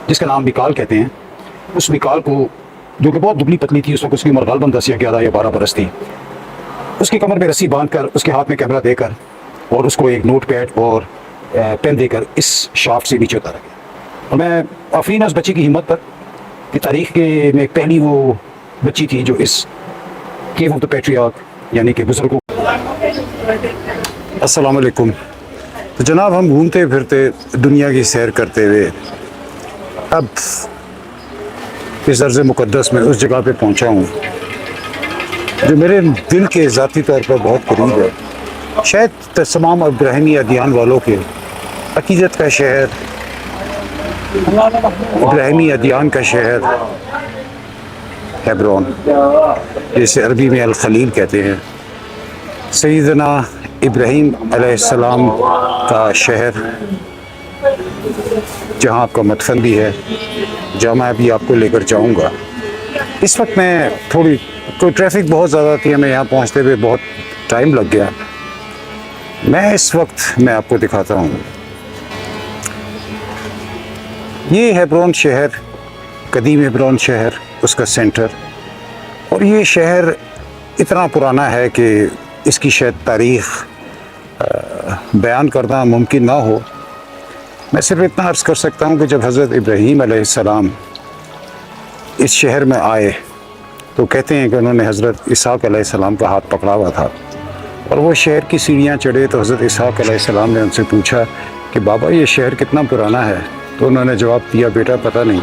جس کا نام بکال کہتے ہیں. اس بکال کو جو کہ بہت دبلی پتلی تھی، اس وقت اس کی عمر غالباً 10 یا 11 یا 12 برس تھی، اس کی کمر میں رسی باندھ کر، اس کے ہاتھ میں کیمرہ دے کر اور اس کو ایک نوٹ پیڈ اور پین دے کر اس شافٹ سے نیچے اتارا گیا. اور میں آفرین اس بچی کی ہمت پر کہ تاریخ کے میں ایک پہلی وہ بچی تھی جو اس کیو آف دا پیٹریارک یعنی کہ بزرگوں. السلام علیکم. تو جناب ہم گھومتے پھرتے دنیا کی سیر کرتے ہوئے اب اس ارض مقدس میں اس جگہ پہ پہنچا ہوں جو میرے دل کے ذاتی طور پر بہت قریب ہے. شاید تمام ابراہیمی ادیان والوں کے عقیدت کا شہر، ابراہیمی ادیان کا شہر ہیبرون، جسے عربی میں الخلیل کہتے ہیں، سیدنا ابراہیم علیہ السلام کا شہر، جہاں آپ کا مدفن بھی ہے، جہاں میں ابھی آپ کو لے کر جاؤں گا. اس وقت میں کوئی ٹریفک بہت زیادہ تھی، ہمیں یہاں پہنچتے ہوئے بہت ٹائم لگ گیا. میں اس وقت میں آپ کو دکھاتا ہوں. یہ ہیبرون شہر، قدیم ہیبرون شہر، اس کا سینٹر. اور یہ شہر اتنا پرانا ہے کہ اس کی شاید تاریخ بیان کرنا ممکن نہ ہو. میں صرف اتنا عرض کر سکتا ہوں کہ جب حضرت ابراہیم علیہ السلام اس شہر میں آئے تو کہتے ہیں کہ انہوں نے حضرت اسحاق علیہ السلام کا ہاتھ پکڑا ہوا تھا، اور وہ شہر کی سیڑھیاں چڑھے تو حضرت اسحاق علیہ السلام نے ان سے پوچھا کہ بابا یہ شہر کتنا پرانا ہے؟ تو انہوں نے جواب دیا، بیٹا پتہ نہیں،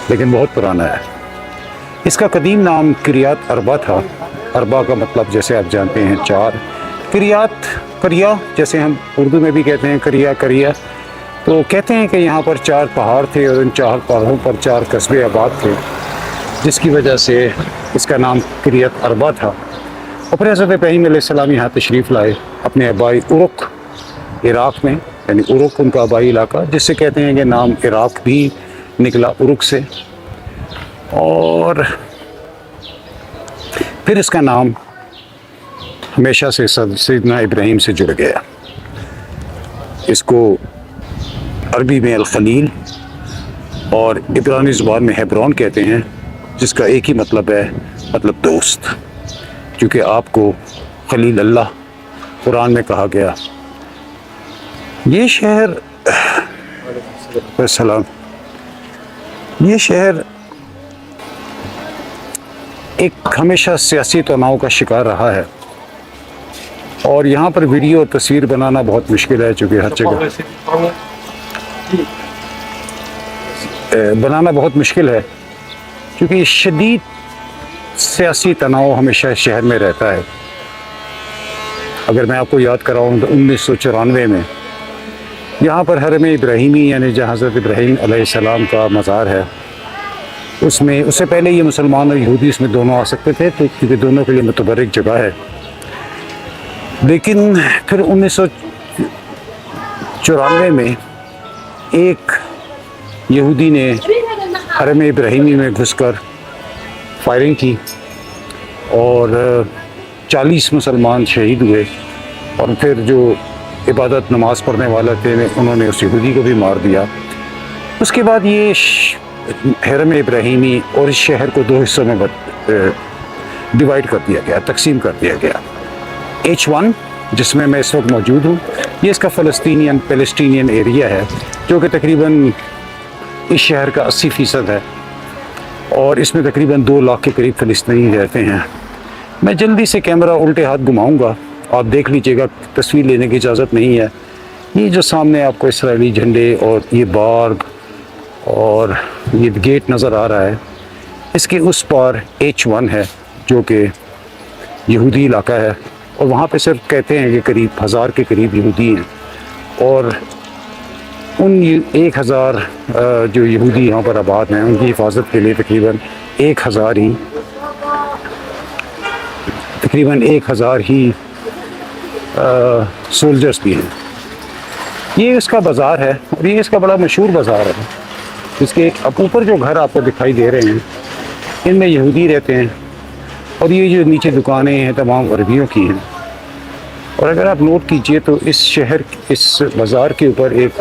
لیکن بہت پرانا ہے. اس کا قدیم نام کریات اربا تھا. اربا کا مطلب جیسے آپ جانتے ہیں 4. کریات، کریا، جیسے ہم اردو میں بھی کہتے ہیں کریا کریا. تو کہتے ہیں کہ یہاں پر 4 پہاڑ تھے اور ان 4 پہاڑوں پر 4 قصبے آباد تھے، جس کی وجہ سے اس کا نام کریات اربا تھا. اور پھر حضرت ابراہیم علیہ السلام یہاں تشریف لائے اپنے آبائی عرق عراق میں، یعنی عرق ان کا آبائی علاقہ، جس سے کہتے ہیں کہ نام عراق بھی نکلا عرق سے. اور پھر اس کا نام ہمیشہ سے سیدنا ابراہیم سے جڑ گیا. اس کو عربی میں الخلیل اور عبرانی زبان میں ہیبرون کہتے ہیں، جس کا ایک ہی مطلب ہے، مطلب دوست، کیونکہ آپ کو خلیل اللہ قرآن میں کہا گیا. یہ شہر السلام، یہ شہر ایک ہمیشہ سیاسی تناؤ کا شکار رہا ہے، اور یہاں پر ویڈیو اور تصویر بنانا بہت مشکل ہے، چونکہ ہر جگہ بنانا بہت مشکل ہے، کیونکہ شدید سیاسی تناؤ ہمیشہ شہر میں رہتا ہے. اگر میں آپ کو یاد کراؤں تو 1994 میں یہاں پر حرم ابراہیمی، یعنی جہاں حضرت ابراہیم علیہ السلام کا مزار ہے، اس میں اس سے پہلے یہ مسلمان اور یہودی اس میں دونوں آ سکتے تھے، تو کیونکہ دونوں کے لیے متبرک جگہ ہے. لیکن پھر 1994 میں ایک یہودی نے حرم ابراہیمی میں گھس کر فائرنگ کی اور 40 مسلمان شہید ہوئے. اور پھر جو عبادت نماز پڑھنے والا تھے انہوں نے اس یہودی کو بھی مار دیا. اس کے بعد یہ حرم ابراہیمی اور اس شہر کو 2 حصوں میں ڈیوائیڈ کر دیا گیا، تقسیم کر دیا گیا. H1 جس میں میں اس وقت موجود ہوں، یہ اس کا پیلسٹینین ایریا ہے، جو کہ تقریباً اس شہر کا 80% ہے، اور اس میں تقریباً 2 لاکھ کے قریب فلسطینی رہتے ہیں. میں جلدی سے کیمرہ الٹے ہاتھ گھماؤں گا، آپ دیکھ لیجئے گا، تصویر لینے کی اجازت نہیں ہے. یہ جو سامنے آپ کو اسرائیلی جھنڈے اور یہ بارگ اور یہ گیٹ نظر آ رہا ہے، اس کے اس پار H1 ہے، جو کہ یہودی علاقہ ہے، اور وہاں پہ صرف کہتے ہیں کہ قریب 1000 کے قریب یہودی ہیں. اور ان 1000 جو یہودی یہاں پر آباد ہیں، ان کی حفاظت کے لیے تقریباً 1000 ہی سولجرز بھی ہیں. یہ اس کا بازار ہے، اور یہ اس کا بڑا مشہور بازار ہے. اس کے اوپر جو گھر آپ کو دکھائی دے رہے ہیں، ان میں یہودی رہتے ہیں، اور یہ جو نیچے دکانیں ہیں تمام عربیوں کی ہیں. اور اگر آپ نوٹ کیجئے تو اس شہر، اس بازار کے اوپر ایک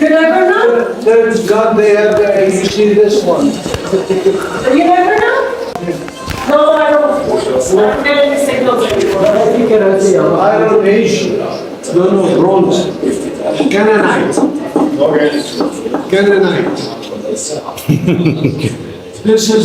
You never know. Thank God they have you see this one. You never know. No, I don't. I'm getting signals anymore. Iron Age, no, bronze. Canaanite. Canaanite. This is.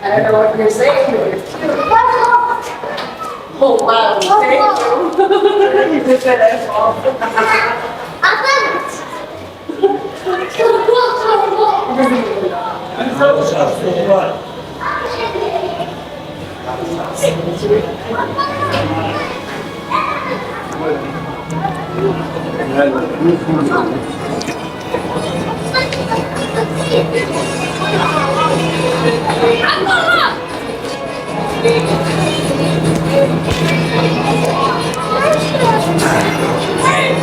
I don't know what you're saying. Oh wow, thank you. You did that as well.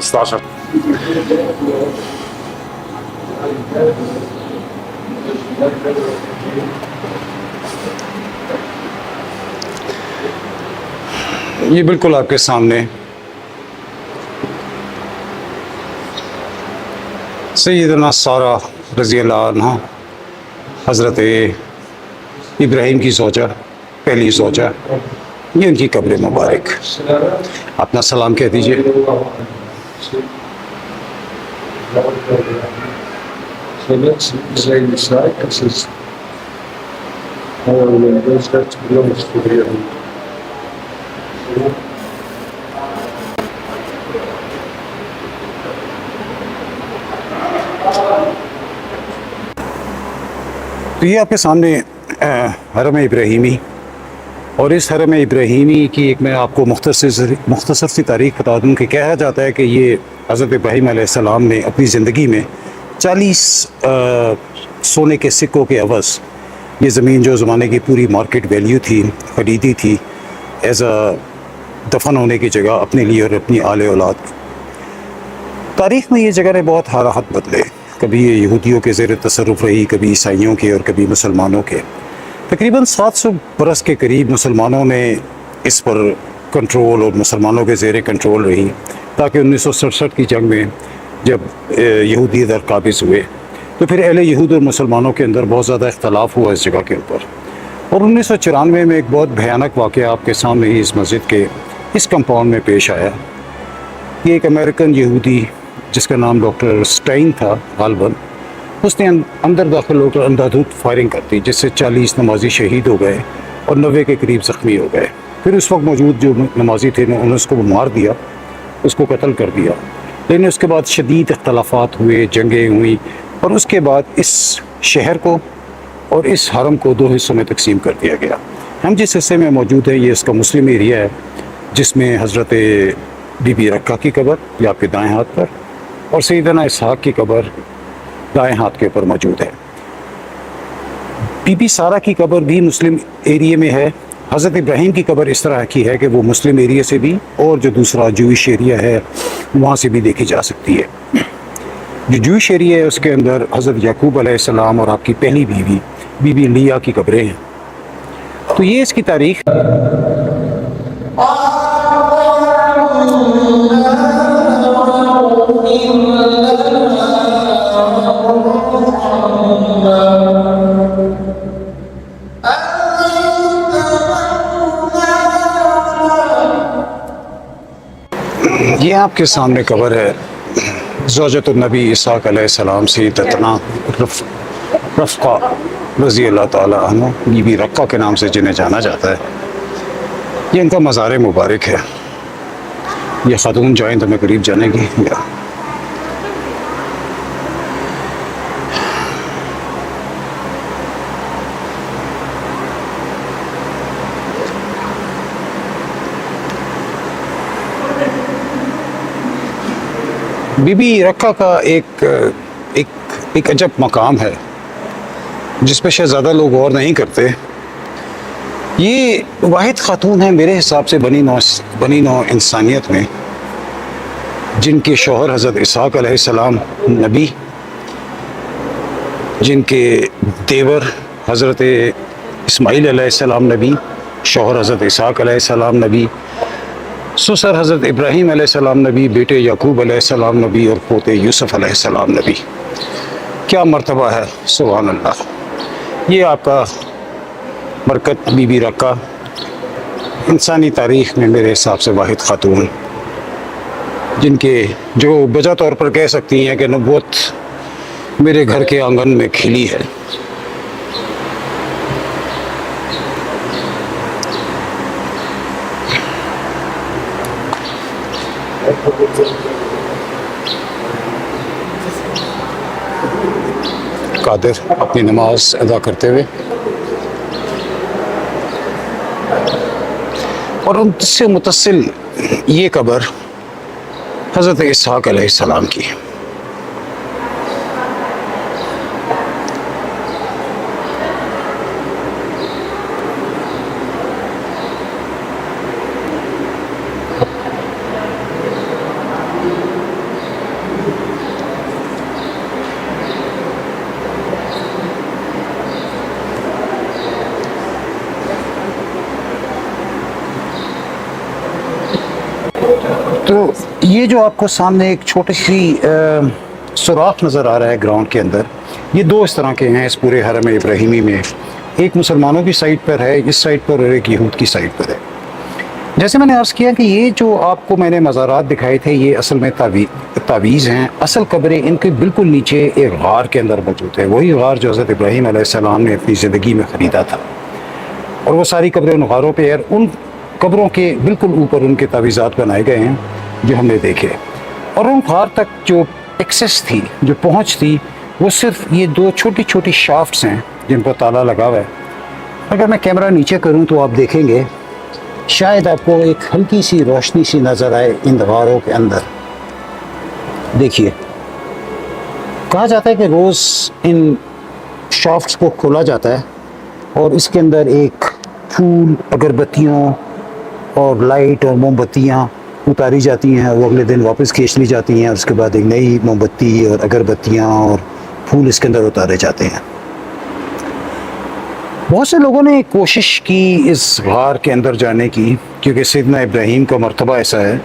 15. یہ بالکل آپ کے سامنے سیدنا سارہ رضی اللہ عنہ حضرت ابراہیم کی زوجہ، پہلی زوجہ، یہ ان کی قبر مبارک. اپنا سلام کہہ دیجئے. So let's say this right, because it's our windows that belongs to the Yahud. تو یہ آپ کے سامنے حرم ابراہیمی، اور اس حرم ابراہیمی کی ایک میں آپ کو مختصر سی تاریخ بتا دوں کہ کہا جاتا ہے کہ یہ حضرت ابراہیم علیہ السلام نے اپنی زندگی میں 40 سونے کے سکوں کے عوض یہ زمین جو زمانے کی پوری مارکیٹ ویلیو تھی خریدی تھی ایز اے دفن ہونے کی جگہ اپنے لیے اور اپنی آل اولاد. تاریخ میں یہ جگہ نے بہت حالات بدلے. کبھی یہ یہودیوں کے زیر تصرف رہی، کبھی عیسائیوں کے، اور کبھی مسلمانوں کے. تقریباً 700 برس کے قریب مسلمانوں نے اس پر کنٹرول اور مسلمانوں کے زیر کنٹرول رہی، تاکہ 1967 کی جنگ میں جب یہودی در قابض ہوئے تو پھر اہل یہود اور مسلمانوں کے اندر بہت زیادہ اختلاف ہوا اس جگہ کے اوپر. اور 1994 میں ایک بہت بھیانک واقعہ آپ کے سامنے ہی اس مسجد کے اس کمپاؤنڈ میں پیش آیا. یہ ایک امریکن یہودی جس کا نام ڈاکٹر سٹائن تھا غالباً، اس نے اندر داخل ہو کر اندھادھند فائرنگ کر دی، جس سے 40 نمازی شہید ہو گئے اور 90 کے قریب زخمی ہو گئے. پھر اس وقت موجود جو نمازی تھے انہوں نے اس کو مار دیا، اس کو قتل کر دیا. لیکن اس کے بعد شدید اختلافات ہوئے، جنگیں ہوئیں، اور اس کے بعد اس شہر کو اور اس حرم کو 2 حصوں میں تقسیم کر دیا گیا. ہم جس حصے میں موجود ہیں یہ اس کا مسلم ایریا ہے، جس میں حضرت بی بی رکہ کی قبر یہ آپ کے دائیں ہاتھ پر، اور سیدنا اسحاق کی قبر دائیں ہاتھ کے اوپر موجود ہے. بی بی سارہ کی قبر بھی مسلم ایریا میں ہے. حضرت ابراہیم کی قبر اس طرح کی ہے کہ وہ مسلم ایریا سے بھی، اور جو دوسرا جوئش ایریا ہے وہاں سے بھی دیکھی جا سکتی ہے. جو جوئش ایریا ہے اس کے اندر حضرت یعقوب علیہ السلام اور آپ کی پہلی بیوی بی بی لیا کی قبریں ہیں. تو یہ اس کی تاریخ. یہ آپ کے سامنے قبر ہے زوجۃ النبی اسحاق علیہ السلام سیدتنا رفقہ رضی اللہ تعالی عنہ، بی بی رکہ کے نام سے جنہیں جانا جاتا ہے. یہ ان کا مزار مبارک ہے. یہ خاتون جائیں تو میں قریب جانے گی. بی بی رکہ کا ایک عجب مقام ہے جس پہ شاید زیادہ لوگ غور نہیں کرتے. یہ واحد خاتون ہے میرے حساب سے بنی نوع انسانیت میں جن کے شوہر حضرت اسحاق علیہ السلام نبی، جن کے دیور حضرت اسماعیل علیہ السلام نبی، شوہر حضرت اسحاق علیہ السلام نبی، سسر حضرت ابراہیم علیہ السلام نبی، بیٹے یعقوب علیہ السلام نبی، اور پوتے یوسف علیہ السلام نبی. کیا مرتبہ ہے، سبحان اللہ. یہ آپ کا برکت بی بی رکہ انسانی تاریخ میں میرے حساب سے واحد خاتون، جن کے جو بجا طور پر کہہ سکتی ہیں کہ نبوت میرے گھر کے آنگن میں کھلی ہے. قادر اپنی نماز ادا کرتے ہوئے، اور ان سے متصل یہ قبر حضرت اسحاق علیہ السلام کی. تو یہ جو آپ کو سامنے ایک چھوٹی سی سوراخ نظر آ رہا ہے گراؤنڈ کے اندر، یہ دو اس طرح کے ہیں اس پورے حرم ابراہیمی میں، ایک مسلمانوں کی سائٹ پر ہے اس سائٹ پر، اور ایک یہود کی سائٹ پر ہے۔ جیسے میں نے عرض کیا کہ یہ جو آپ کو میں نے مزارات دکھائے تھے یہ اصل میں تعویذ ہیں، اصل قبریں ان کے بالکل نیچے ایک غار کے اندر موجود ہے، وہی غار جو حضرت ابراہیم علیہ السلام نے اپنی زندگی میں خریدا تھا، اور وہ ساری قبریں ان غاروں پہ ہے، ان قبروں کے بالکل اوپر ان کے تعویذات بنائے گئے ہیں جو ہم نے دیکھے، اور ان غار تک جو ایکسیس تھی، جو پہنچ تھی، وہ صرف یہ دو چھوٹی چھوٹی شافٹس ہیں جن پر تالا لگا ہوا ہے۔ اگر میں کیمرہ نیچے کروں تو آپ دیکھیں گے شاید آپ کو ایک ہلکی سی روشنی سی نظر آئے ان غاروں کے اندر۔ دیکھیے، کہا جاتا ہے کہ روز ان شافٹس کو کھولا جاتا ہے اور اس کے اندر ایک پھول، اگربتیوں اور لائٹ اور موم بتیاں اتاری جاتی ہیں، وہ اگلے دن واپس کھینچ لی جاتی ہیں، اس کے بعد ایک نئی موم بتی اور اگربتیاں اور پھول اس کے اندر اتارے جاتے ہیں۔ بہت سے لوگوں نے کوشش کی اس غار کے اندر جانے کی، کیونکہ سیدنا ابراہیم کا مرتبہ ایسا ہے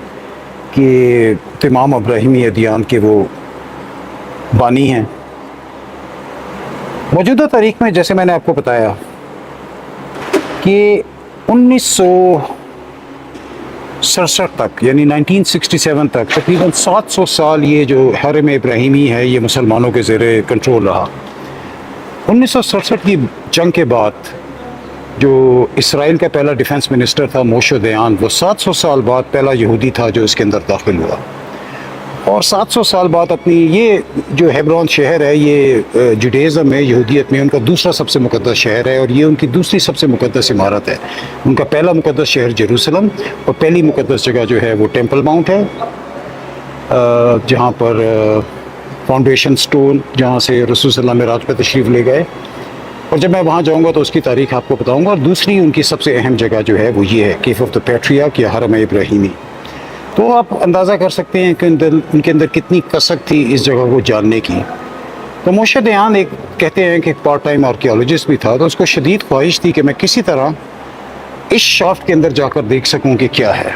کہ تمام ابراہیمی ادیان کے وہ بانی ہیں۔ موجودہ تاریخ میں جیسے میں نے آپ کو بتایا کہ 1967 تک، یعنی 1967 تک تقریباً 700 سال یہ جو حرم ابراہیمی ہے یہ مسلمانوں کے زیر کنٹرول رہا۔ 1967 کی جنگ کے بعد جو اسرائیل کا پہلا ڈیفنس منسٹر تھا موشے دیان، وہ 700 سال بعد پہلا یہودی تھا جو اس کے اندر داخل ہوا، اور 700 سال بعد اپنی یہ جو ہیبرون شہر ہے یہ جوڈیزم میں، یہودیت میں ان کا دوسرا سب سے مقدس شہر ہے، اور یہ ان کی دوسری سب سے مقدس عمارت ہے۔ ان کا پہلا مقدس شہر جیروسلم، اور پہلی مقدس جگہ جو ہے وہ ٹیمپل ماؤنٹ ہے، جہاں پر فاؤنڈیشن سٹون جہاں سے رسول صلی اللہ علیہ وسلم معراج پہ تشریف لے گئے، اور جب میں وہاں جاؤں گا تو اس کی تاریخ آپ کو بتاؤں گا۔ اور دوسری ان کی سب سے اہم جگہ جو ہے وہ یہ ہے کیف آف دا پیٹریارک یا حرم ابراہیمی۔ تو آپ اندازہ کر سکتے ہیں کہ ان کے اندر کتنی کثرت تھی اس جگہ کو جاننے کی۔ تو موشے دیان ایک کہتے ہیں کہ ایک پارٹ ٹائم آرکیالوجسٹ بھی تھا، تو اس کو شدید خواہش تھی کہ میں کسی طرح اس شافٹ کے اندر جا کر دیکھ سکوں کہ کیا ہے۔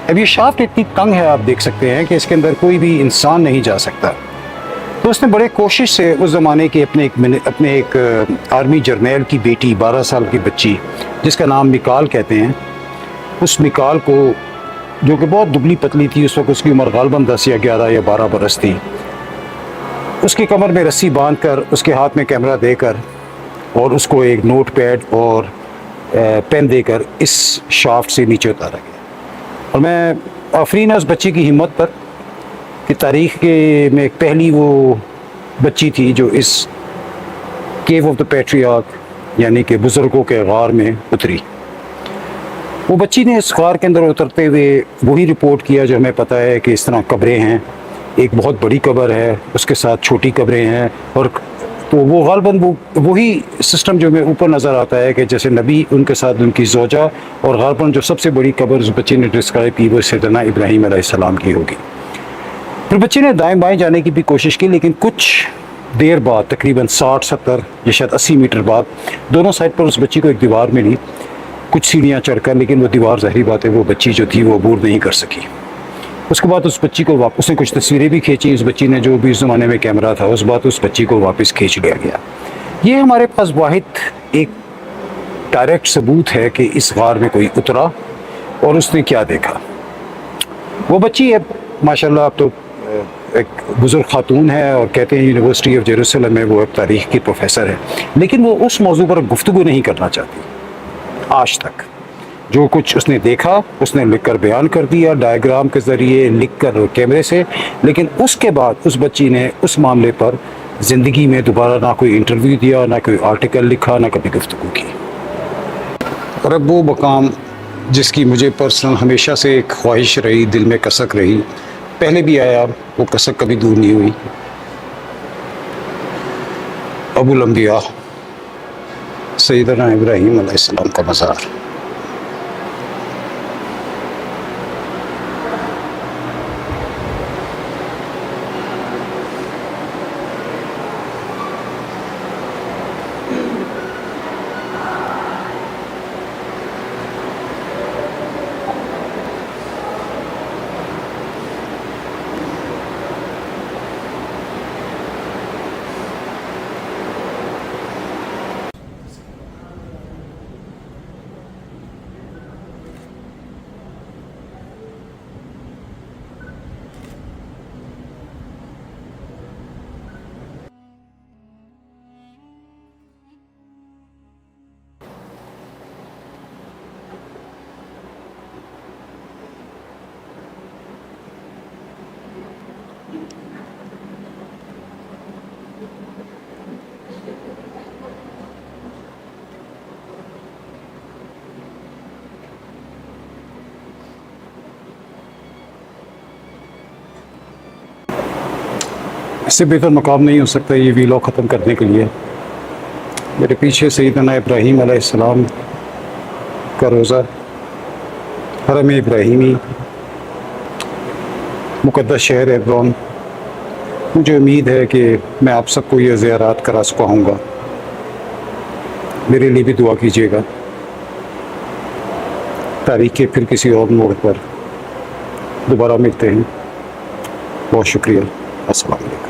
اب یہ شافٹ اتنی تنگ ہے، آپ دیکھ سکتے ہیں کہ اس کے اندر کوئی بھی انسان نہیں جا سکتا۔ تو اس نے بڑے کوشش سے اس زمانے کے اپنے ایک آرمی جرنیل کی بیٹی، 12 سال کی بچی جس کا نام مکال کہتے ہیں، اس مکال کو، جو کہ بہت دبلی پتلی تھی، اس وقت اس کی عمر غالباً 10 یا 11 یا 12 برس تھی، اس کی کمر میں رسی باندھ کر، اس کے ہاتھ میں کیمرہ دے کر، اور اس کو ایک نوٹ پیڈ اور پین دے کر اس شافٹ سے نیچے اتارا گیا۔ اور میں آفرین ہے اس بچی کی ہمت پر کہ تاریخ میں ایک پہلی وہ بچی تھی جو اس کیو آف دا پیٹریارک یعنی کہ بزرگوں کے غار میں اتری۔ وہ بچی نے اس غار کے اندر اترتے ہوئے وہی رپورٹ کیا جو ہمیں پتہ ہے کہ اس طرح قبریں ہیں، ایک بہت بڑی قبر ہے، اس کے ساتھ چھوٹی قبریں ہیں، اور تو وہ غالباً وہی سسٹم جو ہمیں اوپر نظر آتا ہے کہ جیسے نبی ان کے ساتھ ان کی زوجہ، اور غالباً جو سب سے بڑی قبر اس بچی نے ڈسکرائب کی وہ سیدنا ابراہیم علیہ السلام کی ہوگی۔ پھر بچے نے دائیں بائیں جانے کی بھی کوشش کی، لیکن کچھ دیر بعد، تقریباً 60 70 یا شاید 80 میٹر بعد، دونوں سائڈ پر اس بچی کو ایک دیوار ملی، کچھ سیڑھیاں چڑھ کر، لیکن وہ دیوار ظاہری بات ہے وہ بچی جو تھی وہ عبور نہیں کر سکی۔ اس کے بعد اس بچی کو واپس، اس نے کچھ تصویریں بھی کھینچی اس بچی نے، جو بھی اس زمانے میں کیمرہ تھا، اس بعد اس بچی کو واپس کھینچ لیا گیا۔ یہ ہمارے پاس واحد ایک ڈائریکٹ ثبوت ہے کہ اس غار میں کوئی اترا اور اس نے کیا دیکھا۔ وہ بچی اب ماشاءاللہ اب تو ایک بزرگ خاتون ہے، اور کہتے ہیں یونیورسٹی آف جیروسلم میں وہ ایک تاریخ کی پروفیسر ہے، لیکن وہ اس موضوع پر گفتگو نہیں کرنا چاہتی آج تک۔ جو کچھ اس نے دیکھا اس نے لکھ کر بیان کر دیا، ڈائیگرام کے ذریعے لکھ کر کیمرے سے، لیکن اس کے بعد اس بچی نے اس معاملے پر زندگی میں دوبارہ نہ کوئی انٹرویو دیا، نہ کوئی آرٹیکل لکھا، نہ کبھی گفتگو کی۔ اور اب وہ مقام جس کی مجھے پرسنل ہمیشہ سے ایک خواہش رہی، دل میں کسک رہی، پہلے بھی آیا، وہ کسک کبھی دور نہیں ہوئی، ابو الانبیاء سیدنا ابراہیم علیہ السلام کا مزار۔ اس سے بہتر مقام نہیں ہو سکتا یہ ویلاگ ختم کرنے کے لیے. میرے پیچھے سیدنا ابراہیم علیہ السلام کا روضہ، حرم ابراہیمی، مقدس شہر ہیبرون. مجھے امید ہے کہ میں آپ سب کو یہ زیارات کرا پاؤں گا. میرے لیے بھی دعا کیجیے گا. تاریخ کے پھر کسی اور موڑ پر دوبارہ ملتے ہیں. بہت شکریہ. السلام علیکم.